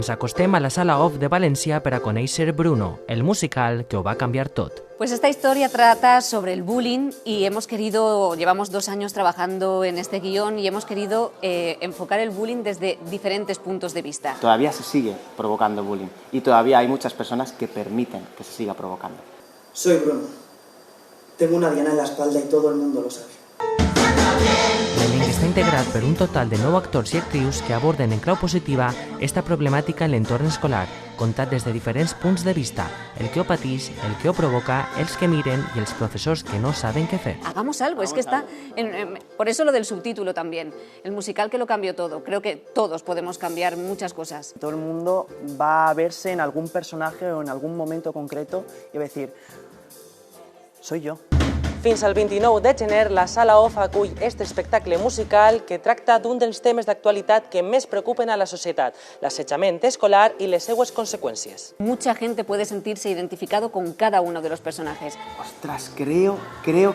Ens acostem a la Sala Off de València per a conèixer Bruno, el musical que ho va canviar tot. Pues esta historia trata sobre el bullying y llevamos 2 años trabajando en este guión y hemos querido enfocar el bullying desde diferentes puntos de vista. Todavía se sigue provocando bullying y todavía hay muchas personas que permiten que se siga provocando. Soy Bruno. Tengo una diana en la espalda y todo el mundo lo sabe. L'elenc està integrat per un total de 9 actors i actrius que aborden en clau positiva esta problemàtica en l'entorn escolar, contat des de diferents punts de vista, el que ho pateix, el que ho provoca, els que miren i els professors que no saben què fer. Hagamos algo, es que está... por eso lo del subtítulo también, el musical que lo cambió todo. Creo que todos podemos cambiar muchas cosas. Todo el mundo va a verse en algún personaje o en algún momento concreto y va a decir, soy yo. Fins al 29 de gener, la Sala Off acull este espectacle musical que tracta d'un dels temes d'actualitat que més preocupen a la societat, l'assetjament escolar i les seues conseqüències. Mucha gente puede sentirse identificado con cada uno de los personajes. Ostras, creo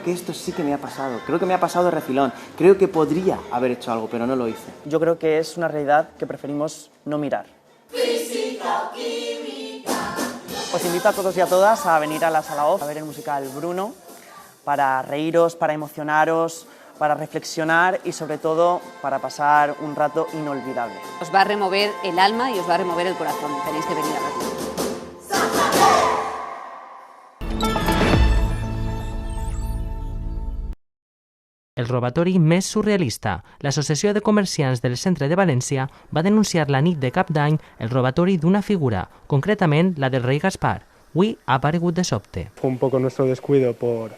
que esto sí que me ha pasado. Creo que me ha pasado de refilón. Creo que podría haber hecho algo, pero no lo hice. Yo creo que es una realidad que preferimos no mirar. Física o química. Os invito a todos y a todas a venir a la Sala Off a ver el musical Bruno, para reíros, para emocionaros, para reflexionar y sobre todo para pasar un rato inolvidable. Os va a remover el alma y os va a remover el corazón. Tenéis que venir a verlo. El robatori més surrealista. L'Associació de Comerciants del Centre de València va denunciar la nit de Cap d'Any el robatori d'una figura, concretament la del rei Gaspar. Avui ha aparegut de sobte. Fue un poco nuestro descuido por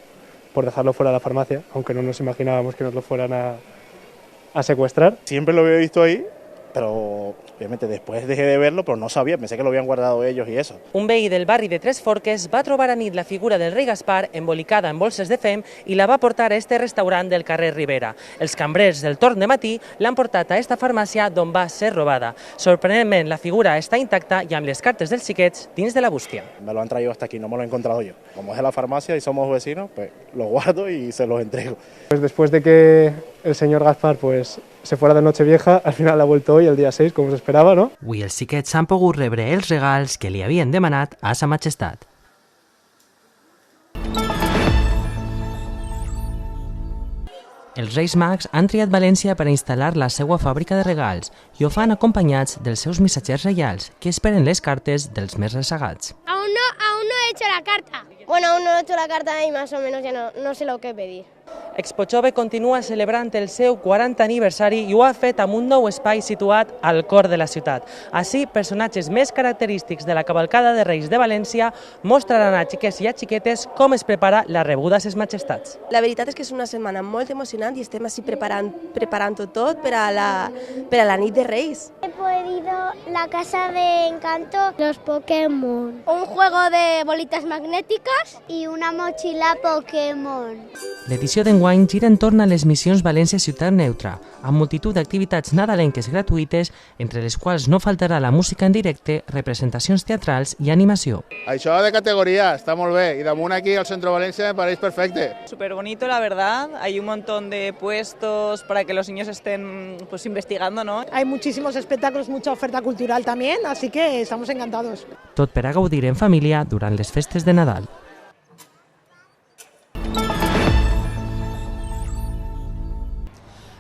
dejarlo fuera de la farmacia, aunque no nos imaginábamos que nos lo fueran a secuestrar. Siempre lo había visto ahí, pero obviamente después dejé de verlo, pero no sabía, pensé que lo habían guardado ellos y eso. Un veí del barri de Tres Forques va trobar a nit la figura del rei Gaspar embolicada en bolses de fem i la va portar a este restaurant del carrer Ribera. Els cambrers del torn de matí l'han portat a esta farmàcia d'on va ser robada. Sorprenentment, la figura està intacta i amb les cartes dels xiquets dins de la bústia. Me lo han traído hasta aquí, no me lo he encontrado yo. Como es de la farmacia y somos vecinos, pues lo guardo y se los entrego. Pues después de que el señor Gaspar se fuera de Nochevieja, al final ha vuelto hoy, el día 6, como se esperaba, ¿no? Avui els xiquets han pogut rebre els regals que li havien demanat a sa majestat. Els Reis Mags han triat València per a instal·lar la seva fàbrica de regals i ho fan acompanyats dels seus missatgers reials, que esperen les cartes dels més rezagats. Aún no he hecho la carta. Bueno, aún no he hecho la carta y más o menos ya no sé lo que pedir. Expo Jove continua celebrant el seu 40 aniversari i ho ha fet amb un nou espai situat al cor de la ciutat. Així, personatges més característics de la cavalcada de Reis de València mostraran a xiquets i a xiquetes com es prepara la rebuda a ses majestats. La veritat és que és una setmana molt emocionant i estem així preparant-ho tot per a la nit de Reis. He pedido la casa de Encanto, los Pokémon, un juego de bolitas magnéticas y una mochila Pokémon. L'edició d'enguany gira entorn a les missions València Ciutat Neutra, amb multitud d'activitats nadalenques gratuïtes, entre les quals no faltarà la música en directe, representacions teatrals i animació. Això de categoría, está muy bien, y damunt aquí al centro de Valencia me parece perfecte. Súper bonito, la verdad, hay un montón de puestos para que los niños estén investigando, ¿no? Hay muchísimos espectáculos, mucha oferta cultural también, así que estamos encantados. Tot per a gaudir en família durant les festes de Nadal.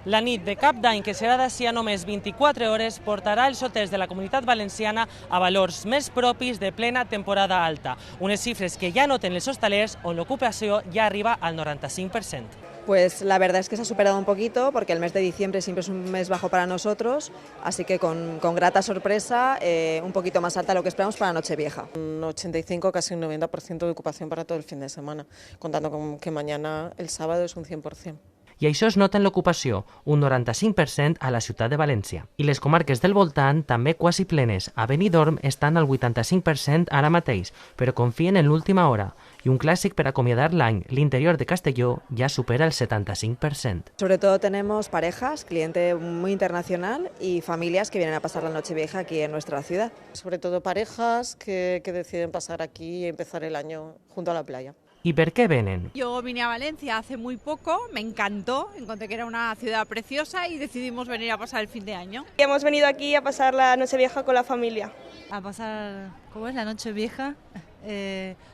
La nit de Cap d'Any, que serà d'ací a només 24 hores, portarà els hotels de la Comunitat Valenciana a valors més propis de plena temporada alta, unes xifres que ja noten els hostalers on l'ocupació ja arriba al 95%. Pues la verdad es que se ha superado un poquito porque el mes de diciembre siempre es un mes bajo para nosotros, así que con grata sorpresa, un poquito más alta de lo que esperamos para Nochevieja. Un 85, casi un 90% de ocupación para todo el fin de semana, contando con que mañana, el sábado, es un 100%. I això es nota en l'ocupació, un 95% a la ciutat de València. I les comarques del voltant també quasi plenes. A Benidorm estan al 85% ara mateix, però confien en l'última hora. I un clàssic per acomiadar l'any, l'interior de Castelló, ja supera el 75%. Sobre todo tenemos parejas, cliente muy internacional y familias que vienen a pasar la Nochevieja aquí en nuestra ciudad. Sobre todo parejas que deciden pasar aquí y empezar el año junto a la playa. ¿Y por qué vienen? Yo vine a Valencia hace muy poco, me encantó, encontré que era una ciudad preciosa y decidimos venir a pasar el fin de año. Hemos venido aquí a pasar la Nochevieja con la familia. A pasar, ¿cómo es la Nochevieja?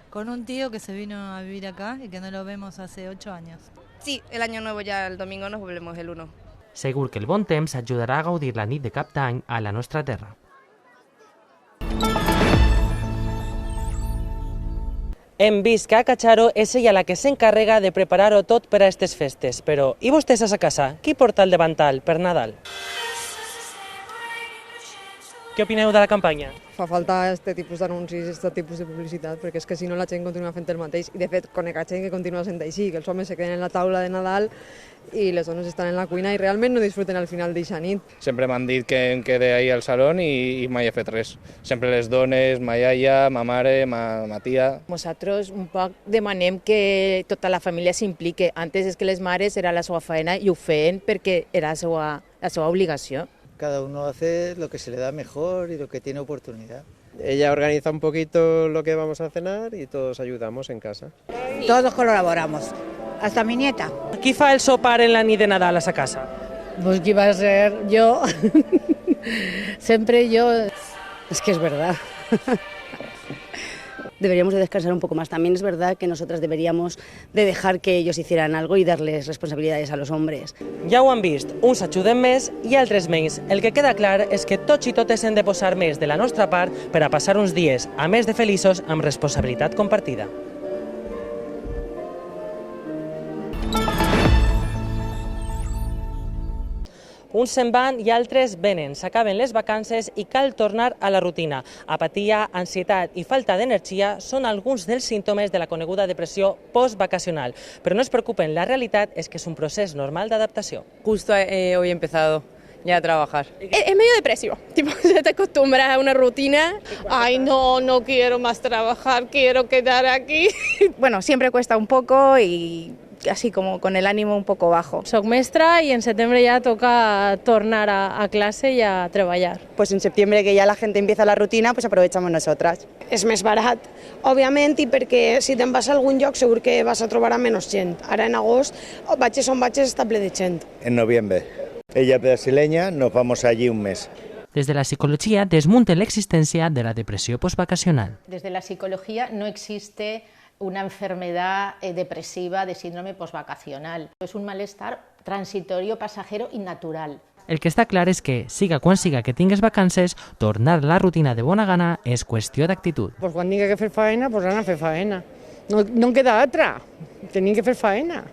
Con un tío que se vino a vivir acá y que no lo vemos hace 8 años. Sí, el año nuevo ya el domingo nos volvemos el 1. Segur que el bon temps ajudarà a gaudir la nit de Cap d'Any a la nostra terra. Hem vist que a Cacharo és ella la que s'encarrega de preparar-ho tot per a aquestes festes. Però, i vostès a sa casa? Qui porta el davantal per Nadal? Què opineu de la campanya? Fa falta aquest tipus d'anuncis, aquest tipus de publicitat, perquè és que si no la gent continua fent el mateix. I de fet, conec gent que continua sent així, que els homes se queden en la taula de Nadal i les dones estan en la cuina i realment no disfruten al final d'eixa nit. Sempre m'han dit que em quede ahí al salón i mai he fet res. Sempre les dones, ma iaia, ma mare, ma tia. Nosaltres un poc demanem que tota la família s'implique. Antes és que les mares era la seva feina i ho feien perquè era la seva obligació. Cada uno hace lo que se le da mejor y lo que tiene oportunidad. Ella organiza un poquito lo que vamos a cenar y todos ayudamos en casa. Todos colaboramos, hasta mi nieta. Qui fa el sopar en la nit de Nadal a sa casa? Pues qui va a ser yo. Siempre yo. Es que es verdad. Deberíamos de descansar un poco más. También es verdad que nosotras deberíamos de dejar que ellos hicieran algo y darles responsabilidades a los hombres. Ja ho han vist, uns ajuden més i altres menys. El que queda clar és que tots i totes hem de posar més de la nostra part per a passar uns dies, a més de feliços, amb responsabilitat compartida. Uns se'n van i altres venen. S'acaben les vacances i cal tornar a la rutina. Apatia, ansietat i falta d'energia són alguns dels símptomes de la coneguda depressió postvacacional. Però no es preocupen, la realitat és que és un procés normal d'adaptació. Justo hoy he empezado ya a trabajar. Es medio depresivo, tipo, ya te acostumbras a una rutina. Ay, no quiero más trabajar, quiero quedar aquí. Bueno, siempre cuesta un poco y así como con el ánimo un poco bajo. Soc mestra y en septiembre ya toca tornar a clase y a treballar. Pues en septiembre, que ya la gente empieza la rutina, pues aprovechamos nosotras. És més barat, òbviament, i perquè si te'n vas a algun lloc segur que vas a trobar a menys gent. Ara en agost, vagis on vagis, està ple de gent. En noviembre. Ella es brasileña, nos vamos allí un mes. Desde la psicología desmonten la existencia de la depresión postvacacional. Desde la psicología no existe una enfermedad depresiva de síndrome postvacacional. Es un malestar transitorio, pasajero y natural. El que està clar és que, siga quan siga que tingues vacances, tornar a la rutina de bona gana és qüestió d'actitud. Pues quan tinga que fer faena, pues anem a fer faena. No en queda altra, tenim que fer faena.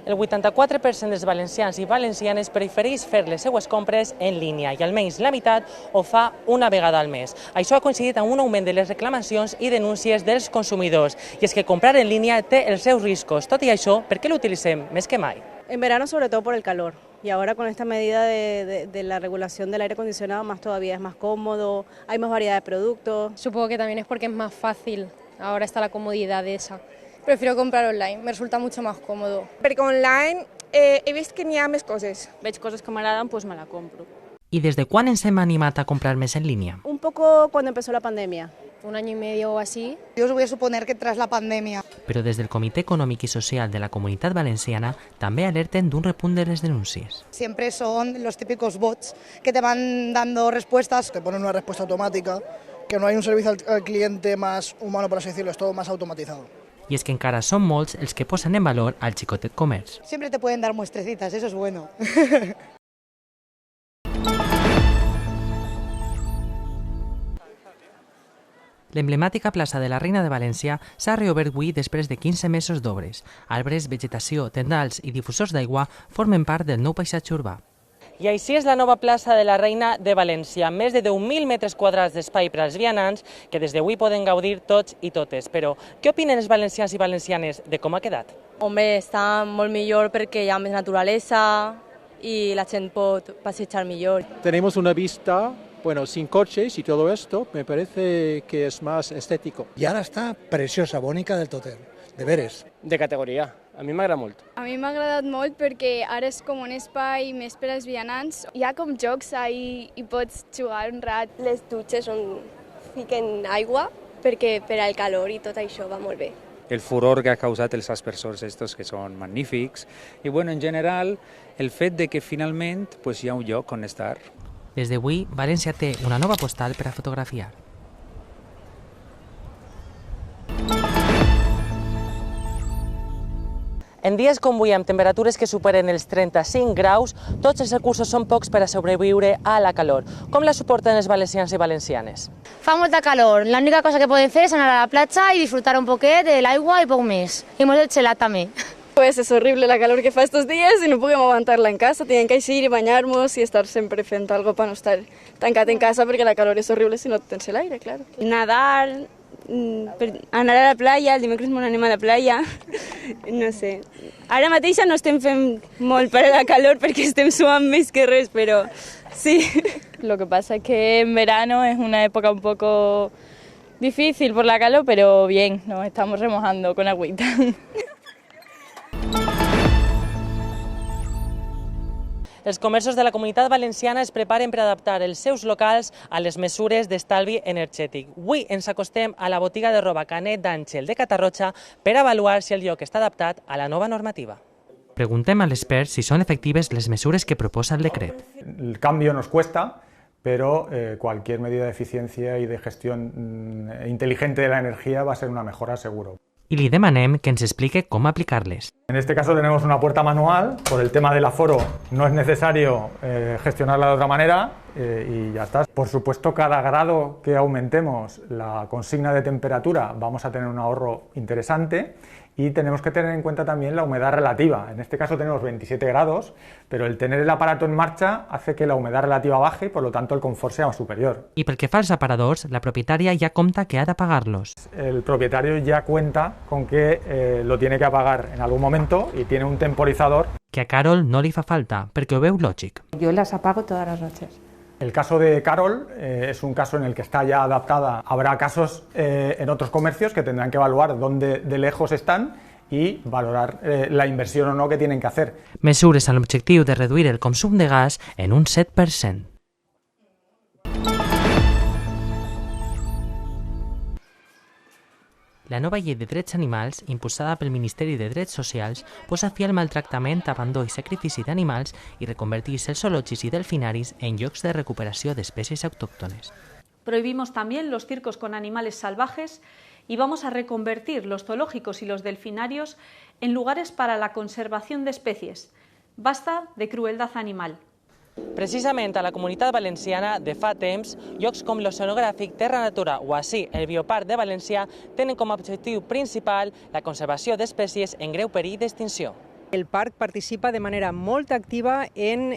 El 84% dels valencians i valencianes prefereix fer les seues compres en línia i almenys la meitat ho fa una vegada al mes. Això ha coincidit amb un augment de les reclamacions i denúncies dels consumidors. I és que comprar en línia té els seus riscos. Tot i això, per què l'utilitzem més que mai? En verano sobre todo por el calor. Y ahora con esta medida de la regulación del aire acondicionado más todavía es más cómodo, hay más variedad de productos. Supongo que también es porque es más fácil. Ahora está la comodidad de esa. Prefiero comprar online, me resulta mucho más cómodo. Perquè online he vist que n'hi ha més coses. Veig coses que m'agraden, pues me la compro. ¿Y desde cuándo se me ha animado a comprar mes en línea? Un poco cuando empezó la pandemia. Un año y medio o así. Yo os voy a suponer que tras la pandemia. Però des del Comitè Econòmic i Social de la Comunitat Valenciana també alerten d'un repunt de les denúncies. Siempre son los típicos bots que te van dando respuestas, que ponen una respuesta automática, que no hay un servicio al cliente más humano, por así decirlo, es todo más automatizado. I és que encara són molts els que posen en valor al xicotet comerç. Siempre te pueden dar muestrecitas, eso es bueno. L'emblemàtica plaça de la Reina de València s'ha reobert avui després de 15 mesos d'obres. Arbres, vegetació, tendals i difusors d'aigua formen part del nou paisatge urbà. I així és la nova plaça de la Reina de València, més de 10.000 metres quadrats d'espai per als vianants que des d'avui poden gaudir tots i totes. Però què opinen els valencians i valencianes de com ha quedat? Home, està molt millor perquè hi ha més naturalesa i la gent pot passejar millor. Tenemos una vista, bueno, sin coches y todo esto, me parece que es más estético. Y ahora está preciosa, bonica del total, de veres. De categoria, a mi m'agrada molt. A mi m'ha agradat molt perquè ara és com un espai més per als vianants. Hi ha com jocs ahí i pots jugar un rat. Les dutxes són fiquen aigua perquè per al calor i tot això va molt bé. El furor que ha causat els aspersors estos que són magnífics i bueno, en general el fet de que finalment pues, hi ha un lloc on estar. Des d'avui, València té una nova postal per a fotografiar. En dies com avui, amb temperatures que superen els 35 graus, tots els recursos són pocs per a sobreviure a la calor. Com la suporten els valencians i valencianes? Fa molta calor. L'única cosa que podem fer és anar a la platja i disfrutar un poquet de l'aigua i poc més. I molt de gelat també. Pues es horrible la calor que fa estos días y no podemos aguantarla en casa. Tienen que ir y bañarnos y estar siempre frente a algo para no estar tancat en casa porque la calor es horrible si no tens el aire, claro. Nadar, anar a la playa, el dimecres molt anem a la playa, no sé. Ara mateix no estem fent molt per a la calor perquè estem suant més que res, pero sí. Lo que pasa es que en verano es una época un poco difícil por la calor, pero bien, nos estamos remojando con agüita. Els comerços de la Comunitat Valenciana es preparen per adaptar els seus locals a les mesures d'estalvi energètic. Avui ens acostem a la botiga de roba Canet d'Àngel de Catarroja per avaluar si el lloc està adaptat a la nova normativa. Preguntem a l'expert si són efectives les mesures que proposa el decret. El cambio nos cuesta, pero cualquier medida de eficiencia y de gestión inteligente de la energía va a ser una mejora seguro. Y li demanem que ens explique cómo aplicarles. En este caso tenemos una puerta manual, por el tema del aforo no es necesario gestionarla de otra manera y ya está. Por supuesto, cada grado que aumentemos la consigna de temperatura vamos a tener un ahorro interesante y tenemos que tener en cuenta también la humedad relativa. En este caso tenemos 27 grados, pero el tener el aparato en marcha hace que la humedad relativa baje y por lo tanto el confort sea superior. I pel que fa als aparadors, la propietària ja compta que ha de pagar-los. El propietario ya cuenta con que lo tiene que apagar en algún momento y tiene un temporizador. Que a Carol no li fa falta, perquè ho veu lògic. Yo las apago todas las noches. El caso de Carol es un caso en el que está ya adaptada. Habrá casos en otros comercios que tendrán que evaluar dónde de lejos están y valorar la inversión o no que tienen que hacer. Mesures amb l'objectiu de reduir el consum de gas en un 7%. La nova llei de drets animals, impulsada pel Ministeri de Drets Socials, posa fi al maltractament, abandó i sacrifici d'animals i reconverteix els zoològics i delfinaris en llocs de recuperació d'espècies autòctones. Prohibimos también los circos con animales salvajes y vamos a reconvertir los zoológicos y los delfinarios en lugares para la conservación de especies. Basta de crueldad animal. Precisament a la Comunitat Valenciana, de fa temps, llocs com l'Oceanogràfic Terra Natura o així el Bioparc de València tenen com a objectiu principal la conservació d'espècies en greu perill d'extinció. El parc participa de manera molt activa en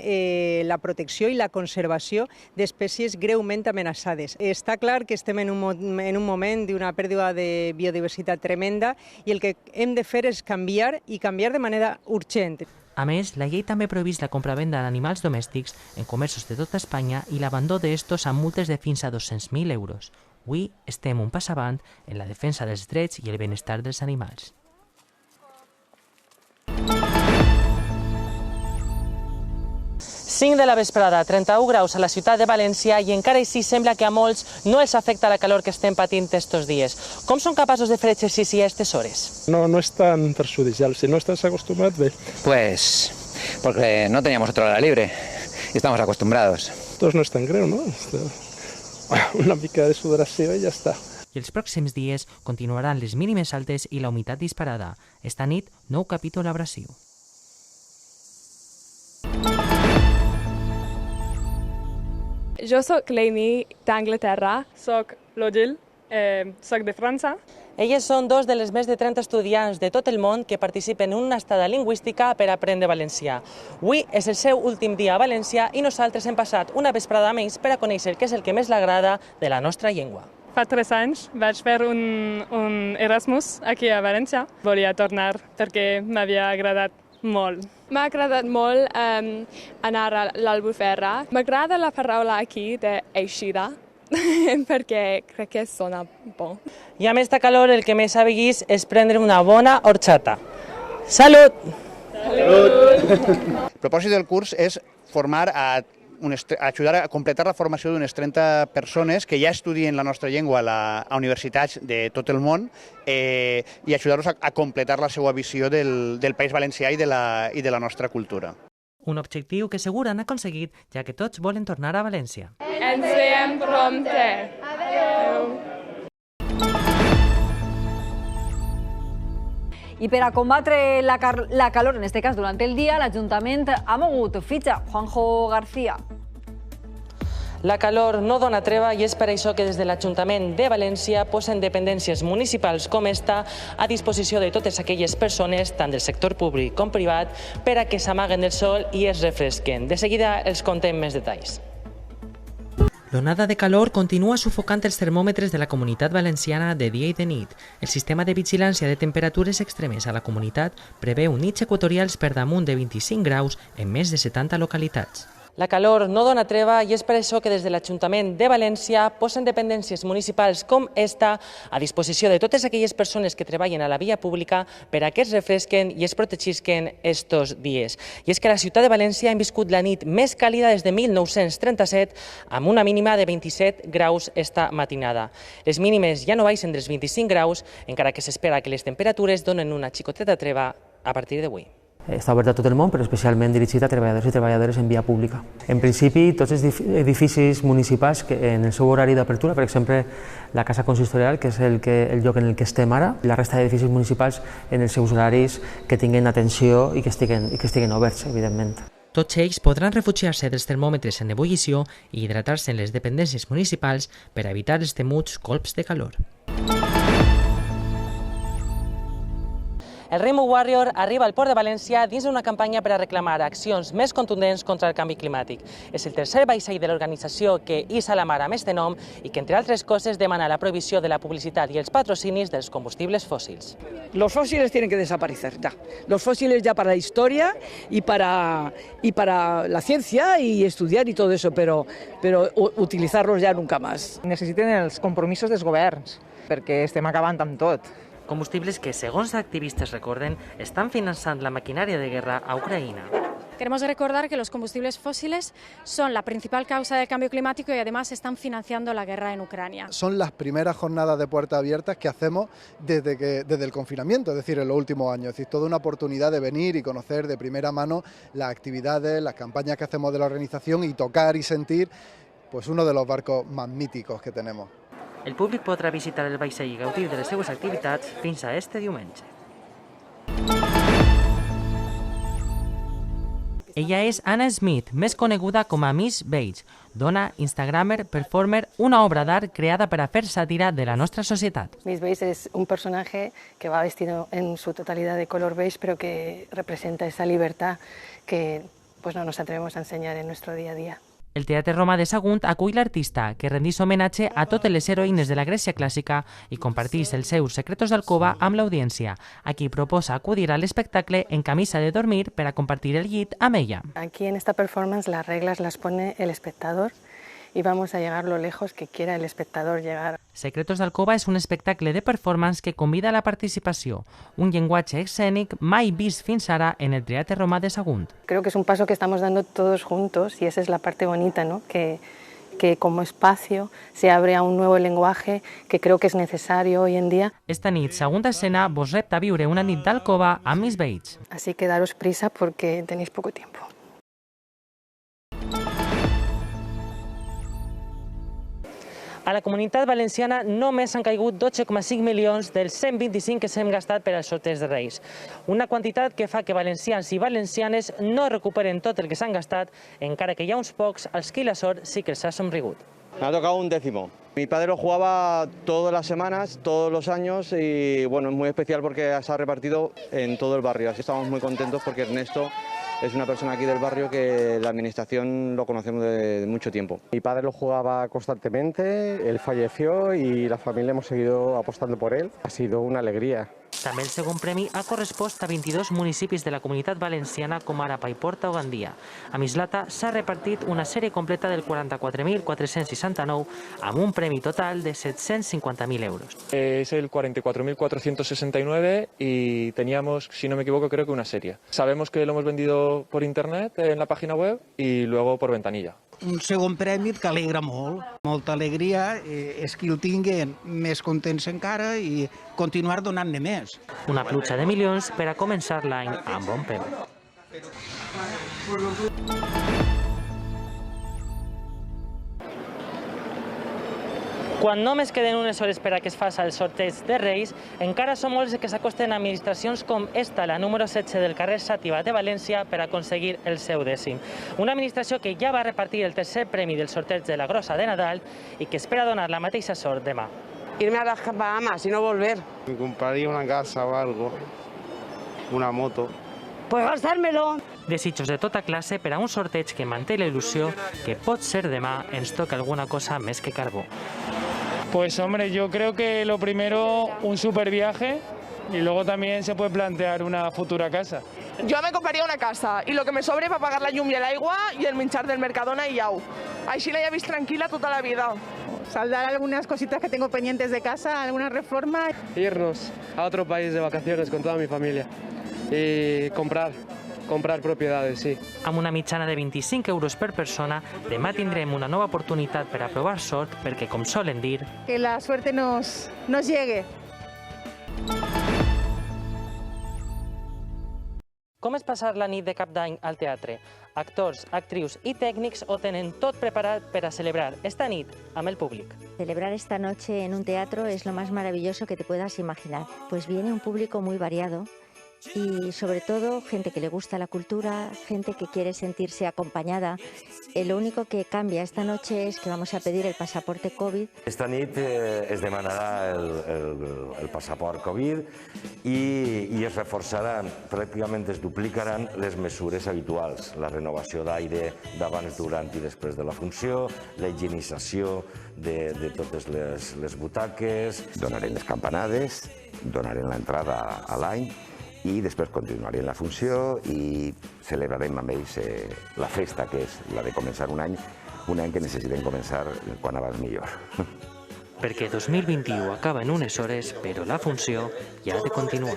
la protecció i la conservació d'espècies greument amenaçades. Està clar que estem en un moment d'una pèrdua de biodiversitat tremenda i el que hem de fer és canviar i canviar de manera urgent. A més, la llei també prohibeix la compra-venda d'animals domèstics en comerços de tota Espanya i l'abandó d'estos amb multes de fins a 200.000 euros. Avui estem un pas avant en la defensa dels drets i el benestar dels animals. De la vesprada, 31 graus a la ciutat de València i encara així sembla que a molts no els afecta la calor que estem patint estos dies. Com són capaços de fer exercici a aquestes hores? No es tan perjudicial. Si no estás acostumbrado, ve. Pues porque no teníamos otra hora libre y estamos acostumbrados. Entonces no es tan greu, ¿no? Una mica de sudoració i ja està. I els pròxims dies continuaran les mínimes altes i la humitat disparada. Esta nit, nou capítol abrasiu. Jo soc l'Amy d'Anglaterra, soc l'Odile, soc de França. Elles són dos de les més de 30 estudiants de tot el món que participen en una estada lingüística per aprendre valencià. Avui és el seu últim dia a València i nosaltres hem passat una vesprada amb ells per a conèixer què és el que més l'agrada de la nostra llengua. Fa 3 anys vaig fer un Erasmus aquí a València. Volia tornar perquè m'havia agradat molt. M'ha agradat molt anar a l'Albufera. M'agrada la paraula aquí d'eixida, perquè crec que sona bo. I amb aquesta calor el que més ha vist és prendre una bona horchata. Salut! Salut! El propòsit del curs és formar a ajudar a completar la formació d'unes 30 persones que ja estudien la nostra llengua a universitats de tot el món i ajudar-los a completar la seva visió del País Valencià i de la nostra cultura. Un objectiu que segur han aconseguit, ja que tots volen tornar a València. Ens veiem prompte. Adéu. I per a combatre la calor, en este cas durant el dia, l'Ajuntament ha mogut fitxa. Juanjo García. La calor no dona treva i és per això que des de l'Ajuntament de València posen dependències municipals com esta a disposició de totes aquelles persones, tant del sector públic com privat, per a que s'amaguen del sol i es refresquen. De seguida els contem més detalls. L'onada de calor continua sufocant els termòmetres de la Comunitat Valenciana de dia i de nit. El sistema de vigilància de temperatures extremes a la comunitat preveu nits equatorials per damunt de 25 graus en més de 70 localitats. La calor no dona treva i és per això que des de l'Ajuntament de València posen dependències municipals com esta a disposició de totes aquelles persones que treballen a la via pública per a que es refresquen i es protegisquen estos dies. I és que a la ciutat de València hem viscut la nit més càlida des de 1937 amb una mínima de 27 graus esta matinada. Les mínimes ja no baixen dels 25 graus, encara que s'espera que les temperatures donen una xicoteta treva a partir d'avui. Està obert a tot el món, però especialment dirigit a treballadors i treballadores en via pública. En principi, tots els edificis municipals que en el seu horari d'apertura, per exemple, la Casa Consistorial, que és el lloc en el que estem ara, i la resta d'edificis municipals en els seus horaris que tinguin atenció i que estiguin oberts, evidentment. Tots ells podran refugiar-se dels termòmetres en ebullició i hidratar-se en les dependències municipals per evitar els temuts colps de calor. El Rainbow Warrior arriba al Port de València dins d'una campanya per a reclamar accions més contundents contra el canvi climàtic. És el tercer vaixell de l'organització que hissa la mar amb este nom i que, entre altres coses, demana la prohibició de la publicitat i els patrocinis dels combustibles fòssils. Los fósiles tienen que desaparecer ya. Los fósiles ya para la historia y para la ciencia y estudiar y todo eso, pero utilizarlos ya nunca más. Necessiten els compromisos dels governs, perquè estem acabant amb tot. Combustibles que, segons activistes recorden, están financiando la maquinaria de guerra a Ucrania. Queremos recordar que los combustibles fósiles son la principal causa del cambio climático y además están financiando la guerra en Ucrania. Son las primeras jornadas de puertas abiertas que hacemos desde el confinamiento, es decir, en los últimos años. Es decir, toda una oportunidad de venir y conocer de primera mano las actividades, las campañas que hacemos de la organización y tocar y sentir pues uno de los barcos más míticos que tenemos. El públic podrà visitar el vaixell i gaudir de les seues activitats fins a este diumenge. Ella és Anna Smith, més coneguda com a Miss Beige, dona, instagramer, performer, una obra d'art creada per a fer sàtira de la nostra societat. Miss Beige es un personaje que va vestido en su totalidad de color beige, pero que representa esa libertad que pues, no nos atrevemos a enseñar en nuestro día a día. El Teatre Romà de Sagunt acull l'artista, que rendís homenatge a totes les heroïnes de la Grècia clàssica i compartís els seus secretos d'alcova amb l'audiència, a qui proposa acudir a l'espectacle en camisa de dormir per a compartir el llit amb ella. Aquí en esta performance las reglas las pone el espectador y vamos a llegar lo lejos que quiera el espectador llegar. Secretos d'Alcova és un espectacle de performance que convida a la participació, un llenguatge escènic mai vist fins ara en el Teatre Romà de Sagunt. Creo que es un paso que estamos dando todos juntos y esa es la parte bonita, ¿no? Que como espacio se abre a un nuevo lenguaje que creo que es necesario hoy en día. Esta nit, Sagunt Escena vos repta a viure una nit d'Alcova amb Miss Beige. Así que daros prisa porque tenéis poco tiempo. A la Comunitat Valenciana només han caigut 12,5 milions dels 125 que s'hem gastat per als sorteig de Reis. Una quantitat que fa que valencians i valencianes no recuperen tot el que s'han gastat, encara que hi ha uns pocs als qui la sort sí que els ha somrigut. Me ha tocado un décimo. Mi padre lo jugaba todas las semanas, todos los años y bueno, es muy especial porque se ha repartido en todo el barrio. Así estamos muy contentos porque Ernesto es una persona aquí del barrio que la administración lo conocemos de mucho tiempo. Mi padre lo jugaba constantemente, él falleció y la familia hemos seguido apostando por él. Ha sido una alegría. També el segon premi ha correspost a 22 municipis de la Comunitat Valenciana com ara Paiporta o Gandia. A Mislata s'ha repartit una sèrie completa del 44.469 amb un premi total de 750.000 euros. Es el 44.469 y teníamos, si no me equivoco, creo que una serie. Sabemos que lo hemos vendido por internet en la página web y luego por ventanilla. un segon premi que alegra molt. Molta alegria, és que el tinguin més contents encara i continuar donant-ne més. Una pluja de milions per a començar l'any amb bon peu. Quan només queden unes hores per a que es faci el sorteig de Reis, encara són molts que s'acosten a administracions com esta, la número 16 del carrer Xàtiva de València, per aconseguir el seu dècim. Una administració que ja va repartir el tercer premi del sorteig de la Grossa de Nadal i que espera donar la mateixa sort demà. Irme a las Bahamas y no volver. Me compraría una casa o algo, una moto. Pues gastármelo. Desitjos de tota classe per a un sorteig que manté la il·lusió que pot ser demà ens toca alguna cosa més que carbó. Pues hombre, yo creo que lo primero un super viaje y luego también se puede plantear una futura casa. Yo me compraría una casa y lo que me sobre para pagar la llum y el agua y el menjar del Mercadona y yau. Així la he vist tranquila toda la vida. Saldar algunas cositas que tengo pendientes de casa, alguna reforma. Irnos a otro país de vacaciones con toda mi familia y comprar propiedades, sí. Amb una mitjana de 25 euros per persona, demà tindrem una nova oportunitat per a provar sort perquè, com solen dir, Que la suerte nos llegue. Com és passar la nit de Cap d'Any al teatre? Actors, actrius i tècnics ho tenen tot preparat per a celebrar esta nit amb el públic. Celebrar esta noche en un teatro es lo más maravilloso que te puedas imaginar. Pues viene un público muy variado y sobre todo gente que le gusta la cultura, gente que quiere sentirse acompañada. Lo único que cambia esta noche es que vamos a pedir el pasaporte COVID. Esta nit es demanarà el passaport Covid i es reforçaran, pràcticament es duplicaran les mesures habituals, la renovació d'aire d'abans, durant i després de la funció, la higienització de totes les butaques. Donarem les campanades, donarem l'entrada a l'any i després continuarem la funció i celebrarem amb ells la festa, que és la de començar un any que necessitem començar quan abans millor. Perquè 2021 acaba en unes hores, però la funció ja ha de continuar.